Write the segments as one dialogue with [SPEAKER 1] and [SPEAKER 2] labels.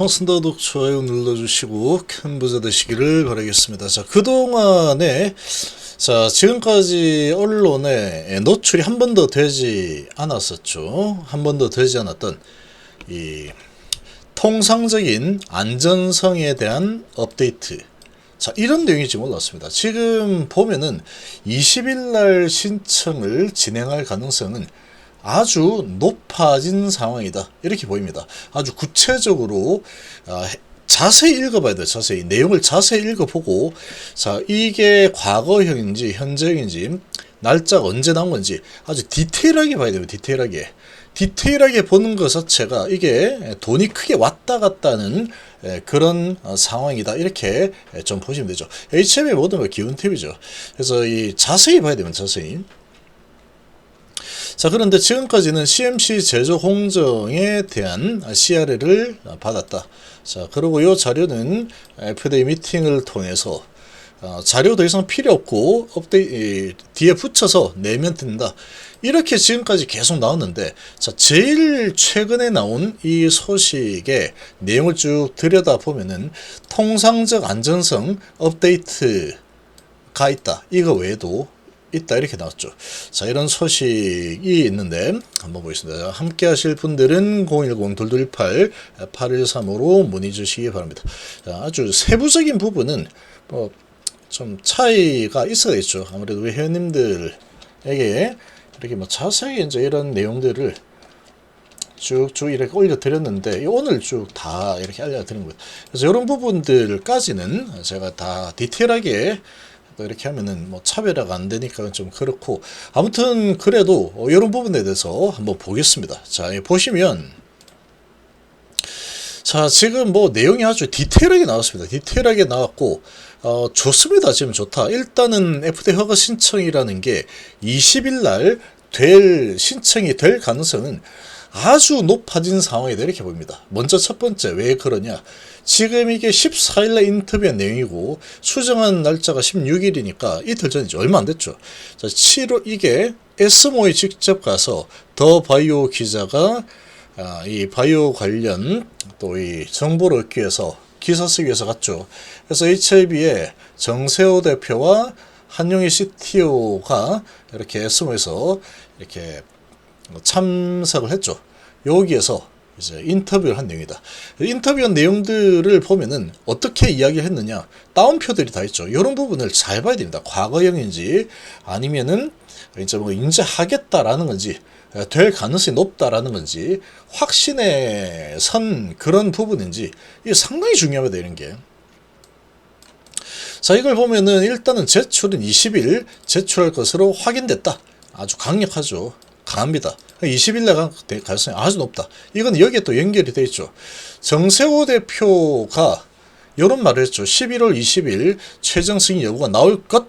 [SPEAKER 1] 황순더독 좋아요 눌러주시고 큰 부자 되시기를 바라겠습니다. 자, 그동안에 지금까지 언론에 노출이 한 번도 되지 않았었죠. 한 번도 되지 않았던 이 통상적인 안전성에 대한 업데이트. 자, 이런 내용이 지금 올라왔습니다. 지금 보면은 20일 날 신청을 진행할 가능성은 아주 높아진 상황이다. 이렇게 보입니다. 아주 구체적으로 자세히 읽어봐야 돼요. 자세히 내용을 자세히 읽어보고, 자, 이게 과거형인지 현재형인지 날짜가 언제 나온 건지 아주 디테일하게 봐야 돼요. 디테일하게 보는 것 자체가 이게 돈이 크게 왔다 갔다 하는 그런 상황이다. 이렇게 좀 보시면 되죠. HM의 모든 걸 기운팁이죠. 그래서 이 자세히 봐야 되면 자세히. 자, 그런데 지금까지는 CMC 제조 공정에 대한 CRL을 받았다. 자, 그리고 이 자료는 FDA 미팅을 통해서 자료 더 이상 필요 없고 뒤에 붙여서 내면 된다. 이렇게 지금까지 계속 나왔는데, 자, 제일 최근에 나온 이 소식의 내용을 쭉 들여다보면은 통상적 안전성 업데이트가 있다. 이거 외에도 있다. 이렇게 나왔죠. 자, 이런 소식이 있는데 한번 보겠습니다. 함께 하실 분들은 010-2218-8135로 문의 주시기 바랍니다. 자, 아주 세부적인 부분은 좀 차이가 있어야겠죠. 아무래도 우리 회원님들에게 이렇게 자세히 이제 이런 내용들을 쭉쭉 이렇게 올려드렸는데, 오늘 쭉 다 이렇게 알려드린 거예요. 그래서 이런 부분들까지는 제가 다 디테일하게 이렇게 하면은 차별화가 안 되니까 좀 그렇고, 아무튼 그래도 이런 부분에 대해서 한번 보겠습니다. 자, 보시면, 자, 지금 내용이 아주 디테일하게 나왔습니다. 디테일하게 나왔고, 좋습니다. 지금 좋다. 일단은 FDA 허가 신청이라는 게 20일 날 신청이 될 가능성은 아주 높아진 상황이다. 이렇게 보입니다. 먼저 첫 번째, 왜 그러냐. 지금 이게 14일날 인터뷰한 내용이고, 수정한 날짜가 16일이니까 이틀 전이죠. 얼마 안 됐죠. 자, 7월, 이게 SMO에 직접 가서 더 바이오 기자가 이 바이오 관련 또 이 정보를 얻기 위해서 기사 쓰기 위해서 갔죠. 그래서 HIB의 정세호 대표와 한용희 CTO가 이렇게 SMO에서 이렇게 참석을 했죠. 여기에서 이제 인터뷰를 한 내용이다. 인터뷰한 내용들을 보면은 어떻게 이야기를 했느냐, 따옴표들이 다 있죠. 이런 부분을 잘 봐야 됩니다. 과거형인지 아니면은 이제 인지하겠다라는 건지, 될 가능성이 높다라는 건지, 확신에 선 그런 부분인지, 이게 상당히 중요합니다. 이런 게. 자, 이걸 보면은 일단은 제출은 20일 제출할 것으로 확인됐다. 아주 강력하죠. 강합니다. 20일 날 가능성이 아주 높다. 이건 여기에 또 연결이 되어 있죠. 정세호 대표가 이런 말을 했죠. 11월 20일 최종 승인 여부가 나올 것,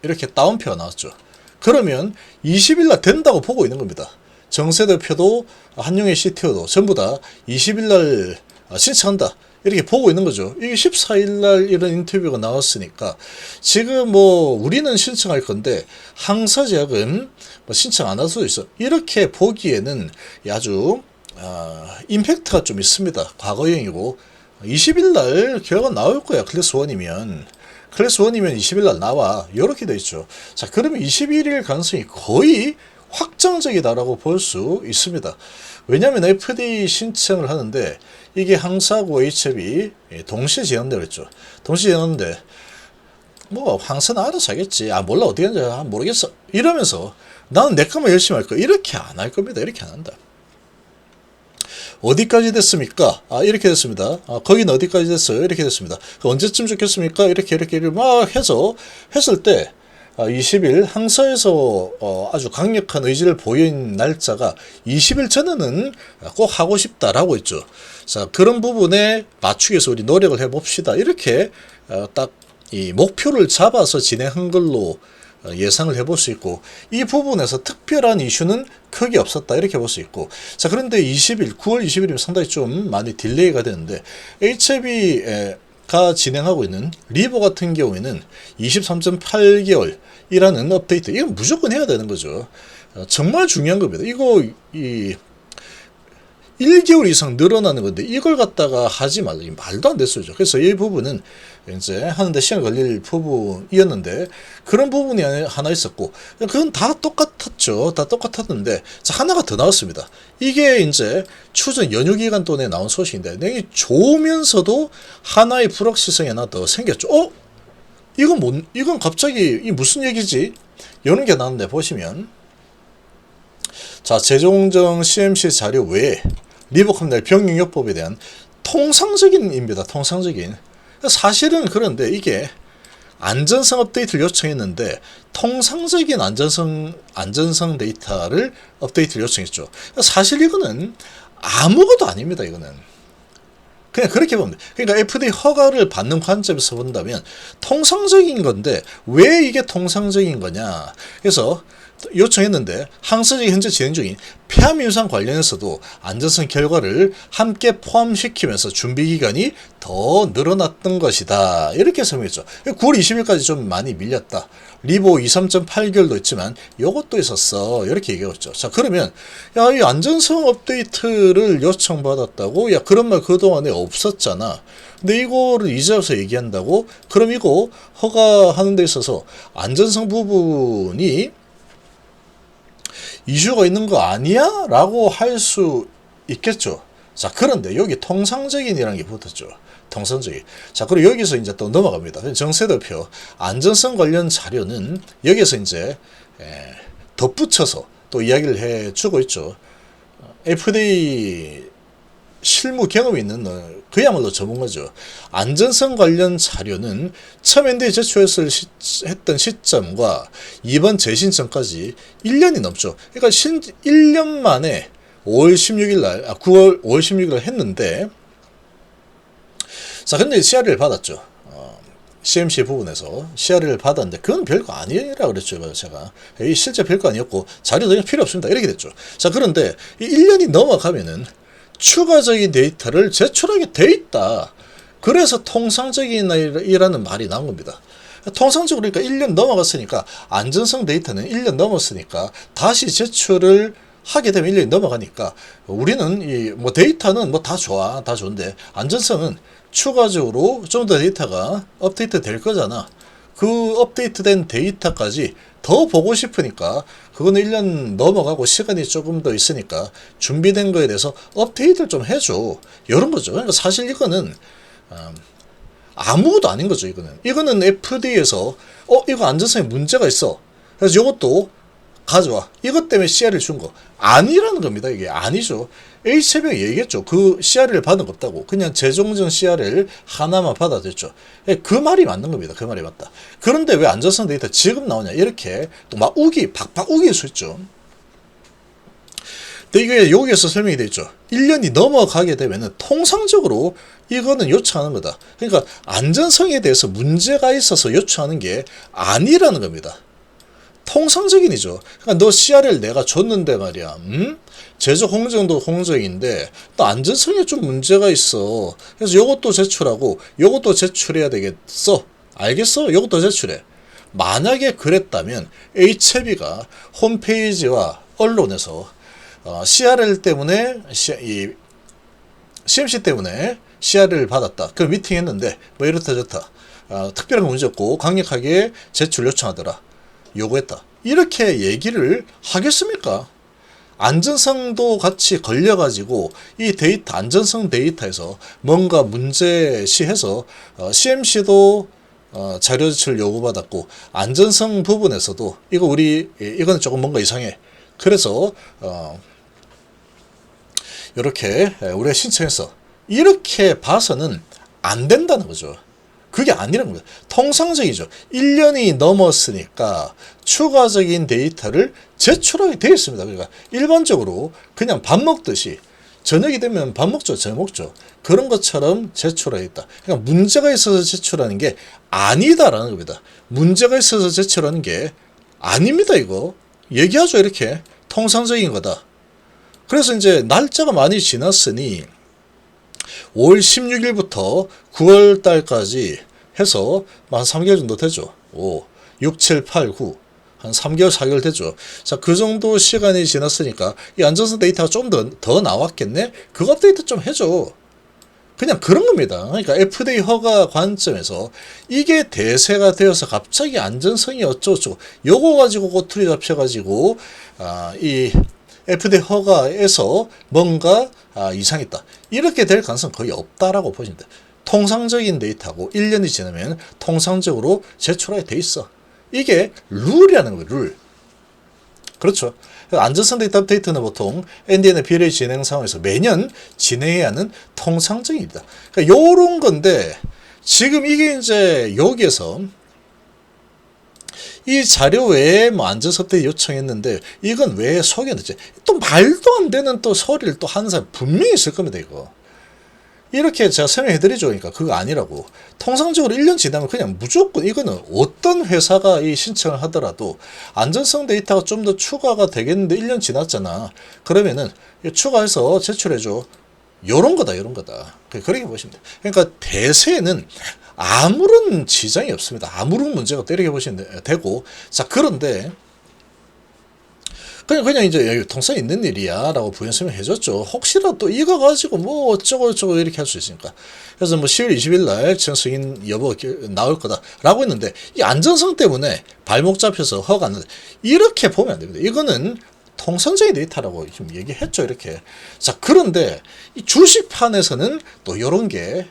[SPEAKER 1] 이렇게 따옴표가 나왔죠. 그러면 20일 날 된다고 보고 있는 겁니다. 정세 대표도 한용희 CTO도 전부 다 20일 날 신청한다. 이렇게 보고 있는 거죠. 이게 14일 날 이런 인터뷰가 나왔으니까, 지금 우리는 신청할 건데 항사제약은 신청 안 할 수도 있어. 이렇게 보기에는 아주 임팩트가 좀 있습니다. 과거형이고 20일 날 결과가 나올 거야. 클래스 1이면 20일 날 나와. 이렇게 돼 있죠. 자, 그러면 21일 가능성이 거의 확정적이다라고 볼 수 있습니다. 왜냐하면 FDA 신청을 하는데 이게 항사하고 HB 동시에 진행된다고 했죠. 동시에 진행하는데 항사는 알아서 하겠지. 몰라, 어디 하는지 모르겠어. 이러면서 나는 내 것만 열심히 할 거야. 이렇게 안 할 겁니다. 이렇게 안 한다. 어디까지 됐습니까? 이렇게 됐습니다. 거기는 어디까지 됐어요? 이렇게 됐습니다. 언제쯤 좋겠습니까? 이렇게 막 해서 했을 때 20일 항사에서 아주 강력한 의지를 보인 날짜가 20일 전에는 꼭 하고 싶다라고 했죠. 자, 그런 부분에 맞추기 위해서 우리 노력을 해봅시다. 이렇게 딱 이 목표를 잡아서 진행한 걸로 예상을 해볼 수 있고, 이 부분에서 특별한 이슈는 크게 없었다. 이렇게 볼 수 있고, 자, 그런데 9월 20일이면 상당히 좀 많이 딜레이가 되는데, HIB가 진행하고 있는 리버 같은 경우에는 23.8개월이라는 업데이트, 이건 무조건 해야 되는 거죠. 정말 중요한 겁니다. 이거 1개월 이상 늘어나는 건데 이걸 갖다가 하지 말라. 말도 안 됐어요. 그래서 이 부분은 이제 하는데 시간 걸릴 부분이었는데 그런 부분이 하나 있었고 그건 다 똑같았죠. 다 똑같았는데 자, 하나가 더 나왔습니다. 이게 이제 추전 연휴 기간 동안에 나온 소식인데 되게 좋으면서도 하나의 불확실성이 하나 더 생겼죠. 이건 갑자기 이 무슨 얘기지? 이런 게 나왔는데 보시면 자, 재종정 CMC 자료 외에 리버컴날 병용요법에 대한 통상적인 입니다. 통상적인. 사실은 그런데 이게 안전성 업데이트를 요청했는데 통상적인 안전성 데이터를 업데이트를 요청했죠. 사실 이거는 아무것도 아닙니다. 이거는. 그냥 그렇게 보면 돼. 그러니까 FDA 허가를 받는 관점에서 본다면 통상적인 건데 왜 이게 통상적인 거냐. 그래서 요청했는데 항소적이 현재 진행 중인 폐암임상 관련해서도 안전성 결과를 함께 포함시키면서 준비기간이 더 늘어났던 것이다. 이렇게 설명했죠. 9월 20일까지 좀 많이 밀렸다. 리보 23.8개월도 있지만 이것도 있었어. 이렇게 얘기했죠. 자, 그러면 야, 이 안전성 업데이트를 요청받았다고? 야, 그런 말 그동안에 없었잖아. 근데 이거를 이제 와서 얘기한다고? 그럼 이거 허가하는 데 있어서 안전성 부분이 이슈가 있는 거 아니야? 라고 할 수 있겠죠. 자, 그런데 여기 통상적인이라는 게 붙었죠. 통상적인. 자, 그리고 여기서 이제 또 넘어갑니다. 정세대표 안전성 관련 자료는 여기서 이제 덧붙여서 또 이야기를 해주고 있죠. FDA 실무 경험이 있는 그야말로 전문가죠. 안전성 관련 자료는 처음 NDA 제출했던 시점과 이번 재신청까지 1년이 넘죠. 그러니까 1년 만에 5월 16일 날 했는데 자, 근데 CR을 받았죠. CMC 부분에서 CR을 받았는데 그건 별거 아니라 그랬죠. 제가 실제 별거 아니었고 자료도 필요 없습니다. 이렇게 됐죠. 자, 그런데 이 1년이 넘어가면은 추가적인 데이터를 제출하게 돼 있다. 그래서 통상적인이라는 말이 나온 겁니다. 통상적으로 그러니까 1년 넘어갔으니까 안전성 데이터는 1년 넘었으니까 다시 제출을 하게 되면 1년이 넘어가니까 우리는 이 뭐 데이터는 뭐 다 좋아. 다 좋은데 안전성은 추가적으로 좀 더 데이터가 업데이트 될 거잖아. 그 업데이트된 데이터까지 더 보고 싶으니까 그거는 1년 넘어가고 시간이 조금 더 있으니까 준비된 거에 대해서 업데이트를 좀 해줘. 이런 거죠. 그러니까 사실 이거는 아무것도 아닌 거죠. 이거는 FDA에서 이거 안전성에 문제가 있어. 그래서 이것도 가져와. 이것 때문에 CR을 준 거 아니라는 겁니다. 이게 아니죠. H체병이 얘기했죠. 그 CR을 받은 거 없다고. 그냥 재종전 CR을 하나만 받아들였죠. 그 말이 맞는 겁니다. 그 말이 맞다. 그런데 왜 안전성 데이터 지금 나오냐. 이렇게 또 막 박박 우길 수 있죠. 근데 이게 여기에서 설명이 되어 있죠. 1년이 넘어가게 되면은 통상적으로 이거는 요청하는 거다. 그러니까 안전성에 대해서 문제가 있어서 요청하는 게 아니라는 겁니다. 통상적인이죠. 그러니까 너 CR을 내가 줬는데 말이야. 제조 공정도 공정인데 또 안전성에 좀 문제가 있어. 그래서 요것도 제출하고 요것도 제출해야 되겠어. 알겠어? 요것도 제출해. 만약에 그랬다면 HB가 홈페이지와 언론에서 CRL 때문에 CMC 때문에 CR을 받았다. 그 미팅했는데 뭐 이렇다 저렇다. 특별한 문제 없고 강력하게 제출 요청하더라. 요구했다. 이렇게 얘기를 하겠습니까? 안전성도 같이 걸려가지고 이 데이터 안전성 데이터에서 뭔가 문제시해서 CMC도 자료 제출 요구받았고 안전성 부분에서도 이건 조금 뭔가 이상해. 그래서 이렇게 우리가 신청해서 이렇게 봐서는 안 된다는 거죠. 그게 아니라는 거예요. 통상적이죠. 1년이 넘었으니까 추가적인 데이터를 제출하게 되어 있습니다. 그러니까 일반적으로 그냥 밥 먹듯이 저녁이 되면 밥 먹죠. 저녁 먹죠. 그런 것처럼 제출하겠다. 그러니까 문제가 있어서 제출하는 게 아니다라는 겁니다. 문제가 있어서 제출하는 게 아닙니다. 이거 얘기하죠. 이렇게 통상적인 거다. 그래서 이제 날짜가 많이 지났으니 5월 16일부터 9월 달까지 해서 한 3개월 정도 되죠. 5, 6, 7, 8, 9. 한 3개월, 4개월 됐죠. 자, 그 정도 시간이 지났으니까 이 안전성 데이터가 좀 더 나왔겠네? 그거 업데이트 좀 해줘. 그냥 그런 겁니다. 그러니까 FDA 허가 관점에서 이게 대세가 되어서 갑자기 안전성이 어쩌고저쩌고 요거 가지고 꼬투리 잡혀가지고 이 FDA 허가에서 뭔가 이상이 있다. 이렇게 될 가능성은 거의 없다라고 보시면 돼요. 통상적인 데이터고 1년이 지나면 통상적으로 제출하게 돼 있어. 이게 룰이라는 거예요. 룰. 그렇죠. 안전성 데이터 업데이트는 보통 NDN의 비례 진행 상황에서 매년 진행해야 하는 통상적인 일이다. 그러니까 요런 건데 지금 이게 이제 여기에서 이 자료 외에 뭐 안전성 업데이트 요청했는데 이건 왜 소개했지? 또 말도 안 되는 또 소리를 또 하는 사람 분명히 있을 겁니다. 이거. 이렇게 제가 설명해드리죠. 그러니까 그거 아니라고. 통상적으로 1년 지나면 그냥 무조건 이거는 어떤 회사가 이 신청을 하더라도 안전성 데이터가 좀 더 추가가 되겠는데 1년 지났잖아. 그러면은 추가해서 제출해줘. 요런 거다, 요런 거다. 그렇게 보시면 돼요. 그러니까 대세는 아무런 지장이 없습니다. 아무런 문제가 없다. 이렇게 보시면 되고. 자, 그런데 그냥 이제 통상 있는 일이야 라고 부연 설명해줬죠. 혹시라도 이거 가지고 뭐 어쩌고 이렇게 할 수 있으니까. 그래서 뭐 10월 20일 날 승인 여부 나올 거다 라고 했는데 이 안전성 때문에 발목 잡혀서 허가 안 나는데 이렇게 보면 안 됩니다. 이거는 통상적인 데이터라고 지금 얘기했죠. 이렇게. 자, 그런데 이 주식판에서는 또 이런 게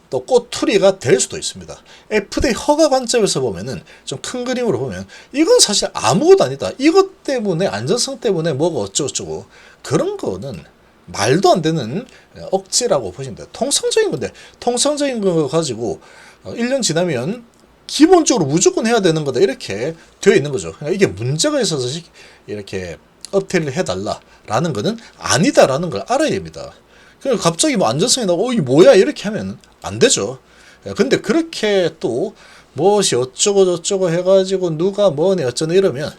[SPEAKER 1] 또 꼬투리가 될 수도 있습니다. FDA 허가 관점에서 보면은 좀 큰 그림으로 보면 이건 사실 아무것도 아니다. 이것 때문에 안전성 때문에 뭐가 어쩌고저쩌고 그런 거는 말도 안 되는 억지라고 보시면 돼요. 통상적인 건데 통상적인 거 가지고 1년 지나면 기본적으로 무조건 해야 되는 거다 이렇게 되어 있는 거죠. 그러니까 이게 문제가 있어서 이렇게 업데이트를 해달라라는 거는 아니다라는 걸 알아야 됩니다. 그냥 갑자기 뭐 안전성이 나오고 이게 뭐야 이렇게 하면 안 되죠. 근데 그렇게 또 무엇이 어쩌고 해가지고 누가 뭐네 어쩌네 이러면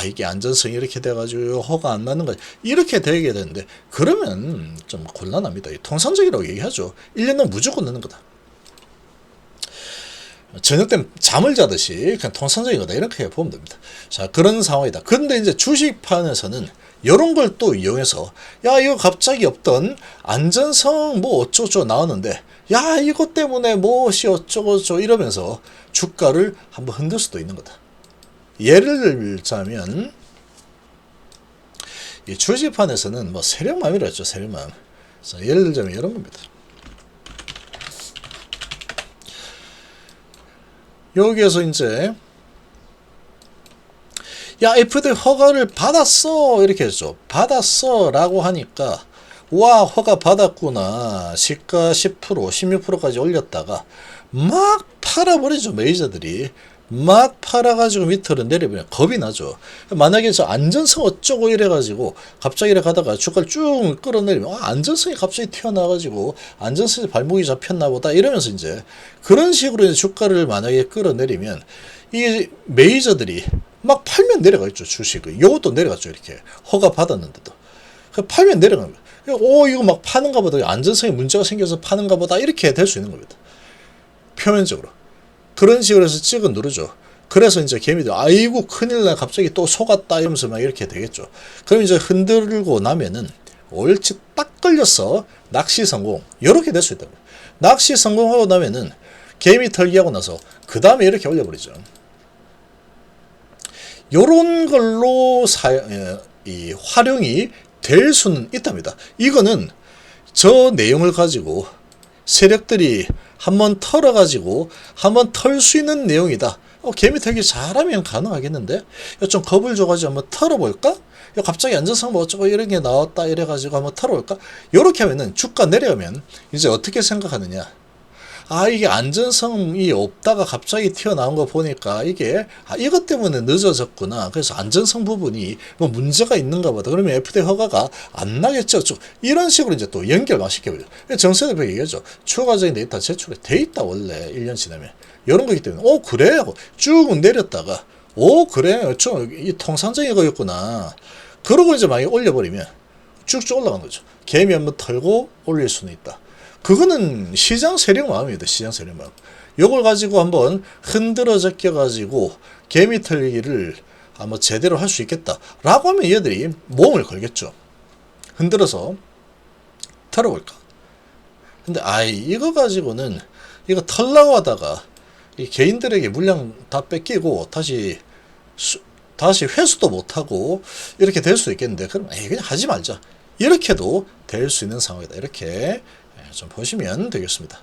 [SPEAKER 1] 이게 안전성이 이렇게 돼가지고 허가 안 나는 거지 이렇게 되게 되는데 그러면 좀 곤란합니다. 통상적이라고 얘기하죠. 1년은 무조건 넣는 거다. 저녁 때는 잠을 자듯이 그냥 통상적인 거다 이렇게 보면 됩니다. 자, 그런 상황이다. 근데 이제 주식판에서는 이런 걸 또 이용해서 야 이거 갑자기 없던 안전성 뭐 어쩌고 나왔는데 야 이것 때문에 무엇이 어쩌고 이러면서 주가를 한번 흔들 수도 있는 거다. 예를 들자면 이 주식판에서는 뭐 세력맘이라 했죠. 세력맘. 자, 예를 들자면 이런 겁니다. 여기에서 이제 야 FDA 허가를 받았어 이렇게 했죠. 받았어 라고 하니까 와 허가 받았구나 시가 10% 16%까지 올렸다가 막 팔아버리죠. 메이저들이 막 팔아가지고 밑으로 내려보면 겁이 나죠. 만약에 저 안전성 어쩌고 이래가지고 갑자기 이래 가다가 주가를 쭉 끌어내리면 안전성이 갑자기 튀어나와가지고 안전성이 발목이 잡혔나 보다 이러면서 이제 그런 식으로 이제 주가를 만약에 끌어내리면 이 메이저들이 막 팔면 내려가겠죠. 주식을. 요것도 내려갔죠. 이렇게 허가 받았는데도 팔면 내려갑니다. 이거 막 파는가 보다 안전성에 문제가 생겨서 파는가 보다 이렇게 될 수 있는 겁니다. 표면적으로 그런 식으로 해서 찍어 누르죠. 그래서 이제 개미들 아이고 큰일나 갑자기 또 속았다 이러면서 막 이렇게 되겠죠. 그럼 이제 흔들고 나면은 옳지 딱 걸려서 낚시 성공 이렇게 될 수 있다. 낚시 성공하고 나면은 개미 털기하고 나서 그 다음에 이렇게 올려버리죠. 요런 걸로 이 활용이 될 수는 있답니다. 이거는 저 내용을 가지고 세력들이 한번 털어가지고 한번 털 수 있는 내용이다. 개미 털기 잘하면 가능하겠는데 좀 겁을 줘가지고 한번 털어볼까? 갑자기 안전성 뭐 어쩌고 이런 게 나왔다 이래가지고 한번 털어볼까? 요렇게 하면은 주가 내려가면 이제 어떻게 생각하느냐? 이게 안전성이 없다가 갑자기 튀어나온 거 보니까 이게 이것 때문에 늦어졌구나. 그래서 안전성 부분이 뭐 문제가 있는가 보다. 그러면 FDA 허가가 안 나겠죠. 이런 식으로 이제 또 연결만 시켜버려요. 정세대표 얘기하죠. 추가적인 데이터 제출이 돼 있다 원래 1년 지나면. 이런 거기 때문에 그래 하고 쭉 내렸다가 그래 이 통상적인 거였구나. 그러고 이제 많이 올려버리면 쭉쭉 올라간 거죠. 개미 한번 털고 올릴 수는 있다. 그거는 시장 세력 마음입니다. 시장 세력 마음. 요걸 가지고 한번 흔들어 제껴 가지고 개미 털기를 한번 제대로 할 수 있겠다 라고 하면 얘들이 몸을 걸겠죠. 흔들어서 털어볼까. 근데 이거 가지고는 이거 털라고 하다가 이 개인들에게 물량 다 뺏기고 다시 회수도 못하고 이렇게 될 수 있겠는데, 그럼 그냥 하지 말자 이렇게도 될 수 있는 상황이다. 이렇게 좀 보시면 되겠습니다.